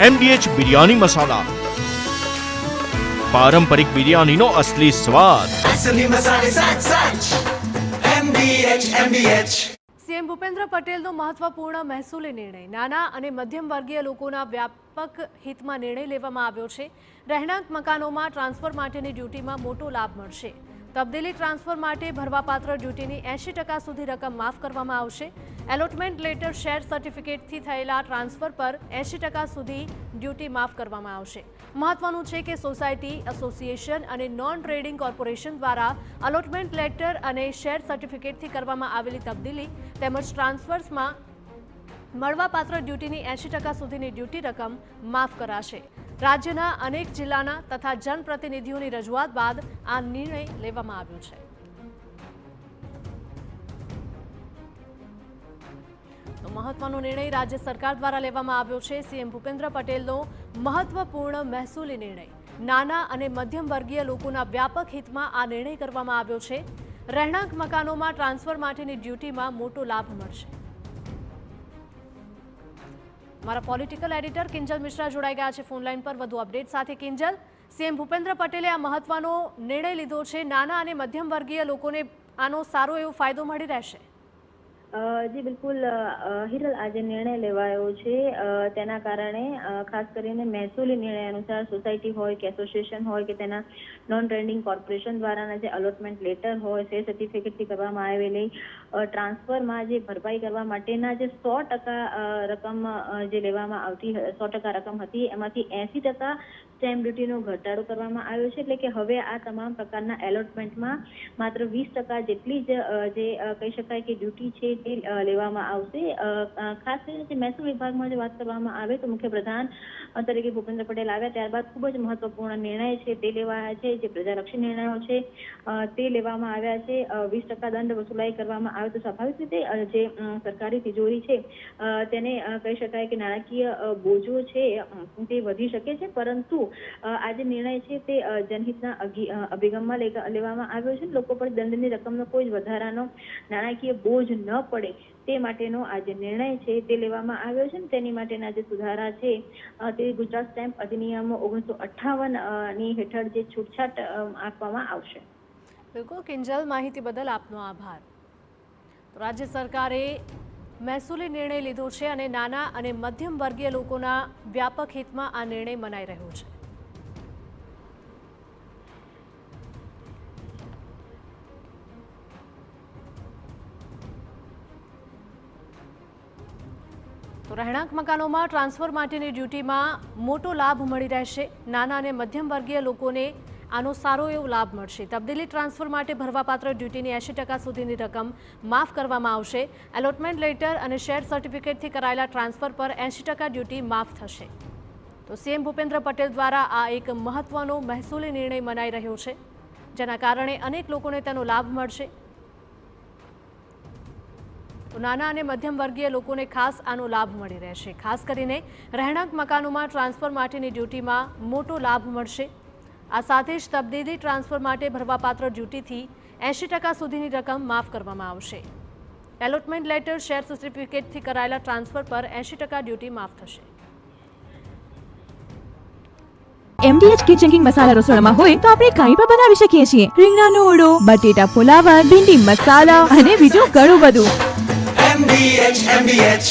MDH biryani મસાલા, પારંપરિક બિરયાનીનો અસલી સ્વાદ. असली मसाले सच सच MDH સીએમ ભૂપેન્દ્ર પટેલનો મહત્વપૂર્ણ મહેસૂલી નિર્ણય. નાના અને મધ્યમ વર્ગીય લોકોના વ્યાપક હિતમાં નિર્ણય લેવામાં આવ્યો છે. રહેણાંક મકાનોમાં ટ્રાન્સફર માટેની ડ્યુટીમાં મોટો લાભ મળશે. તબદીલી ટ્રાન્સફર માટે ભરવાપાત્ર ડ્યુટીની 80% સુધી રકમ માફ કરવામાં આવશે. એલોટમેન્ટ લેટર શેર સર્ટિફિકેટથી થયેલા ટ્રાન્સફર પર 80% સુધી ડ્યુટી માફ કરવામાં આવશે. મહત્વનું છે કે સોસાયટી, એસોસિએશન અને નોન ટ્રેડિંગ કોર્પોરેશન દ્વારા અલોટમેન્ટ લેટર અને શેર સર્ટિફિકેટથી કરવામાં આવેલી તબદીલી તેમજ ટ્રાન્સફર્સમાં મળવાપાત્ર ડ્યુટીની 80% સુધીની ડ્યુટી રકમ માફ કરાશે. રાજ્યના અનેક જિલ્લાના તથા જનપ્રતિનિધિઓની રજૂઆત બાદ આ નિર્ણય લેવામાં આવ્યો છે. તો મહત્વનો નિર્ણય રાજ્ય સરકાર દ્વારા લેવામાં આવ્યો છે. સીએમ ભૂપેન્દ્ર પટેલનો મહત્વપૂર્ણ મહેસૂલી નિર્ણય. નાના અને મધ્યમ વર્ગીય લોકોના વ્યાપક હિતમાં આ નિર્ણય કરવામાં આવ્યો છે. રહેણાંક મકાનોમાં ટ્રાન્સફર માટેની ડ્યુટીમાં મોટો લાભ મળશે. મારા પોલિટિકલ એડિટર કિંજલ મિશ્રા જોડાઈ ગયા છે ફોનલાઈન પર વધુ અપડેટ સાથે. કિંજલ, સીએમ ભૂપેન્દ્ર પટેલે આ મહત્વનો નિર્ણય લીધો છે. નાના અને મધ્યમ વર્ગીય લોકોને આનો સારો એવો ફાયદો મળી રહેશે. જી બિલકુલ હિરલ, આજે નિર્ણય લેવાયો છે તેના કારણે ખાસ કરીને મહેસૂલી નિર્ણય અનુસાર સોસાયટી હોય કે એસોસિએશન હોય કે તેના નોન ટ્રેડિંગ કોર્પોરેશન દ્વારાના જે અલોટમેન્ટ લેટર હોય, શેર સર્ટિફિકેટથી કરવામાં આવેલી ટ્રાન્સફરમાં જે ભરપાઈ કરવા માટેના જે 100% રકમ જે લેવામાં આવતી 100% રકમ હતી એમાંથી 80% સ્ટેમ્પ ડ્યુટીનો ઘટાડો કરવામાં આવ્યો છે. એટલે કે હવે આ તમામ પ્રકારના એલોટમેન્ટમાં માત્ર 20% જેટલી જ જે કહી શકાય કે ડ્યુટી છે તે લેવામાં આવશે. ખાસ કરીને જે મહેસૂલ વિભાગમાં જે વાત કરવામાં આવે તો મુખ્યપ્રધાન તરીકે ભૂપેન્દ્ર પટેલ આવ્યા ત્યારબાદ ખૂબ જ મહત્વપૂર્ણ નિર્ણય છે તે લેવાયા છે. જે પ્રજાલક્ષી નિર્ણયો છે તે લેવામાં આવ્યા છે. 20% દંડ વસૂલાઈ કરવામાં આવે તો સ્વાભાવિક રીતે જે સરકારી તિજોરી છે તેને કહી શકાય કે નાણાકીય બોજો છે તે વધી શકે છે. પરંતુ આ જે નિર્ણય છે તે જનહિતના અભિગમમાં લેવામાં આવ્યો છે. લોકો પર દંડની રકમનો કોઈ જ વધારાનો નાણાકીય બોજ ન પડે તે માટેનો આ જે નિર્ણય છે તે લેવામાં આવ્યો છે. તેની માટેના જે સુધારા છે તે ગુજરાત સ્ટેમ્પ અધિનિયમ 1958 ની હેઠળ જે છૂટછાટ આપવામાં આવશે. બિલકુલ કિંજલ, માહિતી બદલ આપનો આભાર. રાજ્ય સરકારે મહેસૂલી નિર્ણય લીધો છે અને નાના અને મધ્યમ વર્ગીય લોકોના વ્યાપક હિતમાં આ નિર્ણય મનાઈ રહ્યો છે. તો રહેણાંક મકાનોમાં ટ્રાન્સફર માટેની ડ્યુટીમાં મોટો લાભ મળી રહેશે. નાના અને મધ્યમ વર્ગીય લોકોને આનો સારો એવો લાભ મળશે. તબદીલી ટ્રાન્સફર માટે ભરવાપાત્ર ડ્યુટીની 80% સુધીની રકમ માફ કરવામાં આવશે. એલોટમેન્ટ લેટર અને શેર સર્ટિફિકેટથી કરાયેલા ટ્રાન્સફર પર 80% ડ્યુટી માફ થશે. તો સીએમ ભૂપેન્દ્ર પટેલ દ્વારા આ એક મહત્વનો મહેસૂલી નિર્ણય મનાઈ રહ્યો છે, જેના કારણે અનેક લોકોને તેનો લાભ મળશે. તો નાના અને મધ્યમ વર્ગીય લોકોને ખાસ આનો લાભ મળી રહેશે. ખાસ કરીને રહેણાંક મકાનોમાં ટ્રાન્સફર માટેની ડ્યુટીમાં મોટો લાભ મળશે. આ સાથે જ તબદીલી ટ્રાન્સફર માટે ભરવાપાત્ર ડ્યુટીથી 80% સુધીની રકમ માફ કરવામાં આવશે. એલોટમેન્ટ લેટર, શેર સર્ટિફિકેટથી કરાયેલા ટ્રાન્સફર પર 80% ડ્યુટી માફ થશે. MDH કિચન કિંગ મસાલા રસોડામાં હોય તો આપણે કાંઈ પણ બનાવી શકીએ છીએ. રીંગણાનો ઓળો, બટેટા ફુલાવર, ભીંડી મસાલા અને બીજું ઘણું બધું. MDH